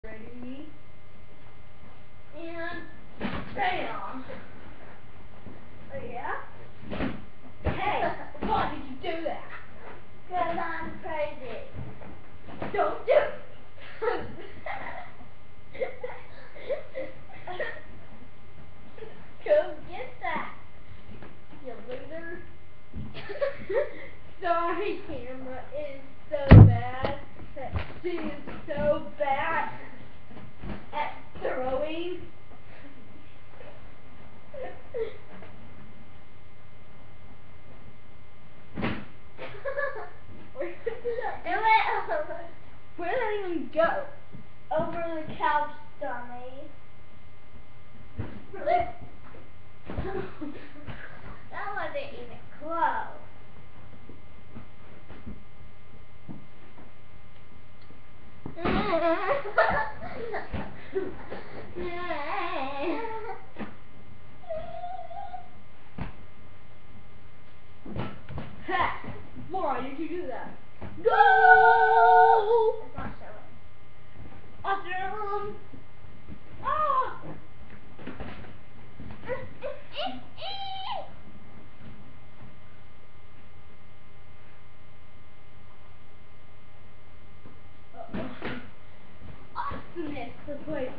Ready? And bam! Oh yeah? Hey, why did you do that? 'Cause I'm crazy. Don't do it! Come get that, You loser. Sorry, camera is so bad that she is so bad at throwing. Where did that It went over. Where did that even go? Over the couch, dummy. Really? That wasn't even close. Ha! Why did you do that? No! It's not showing. Awesome! Ah! Awesomeness! Wait.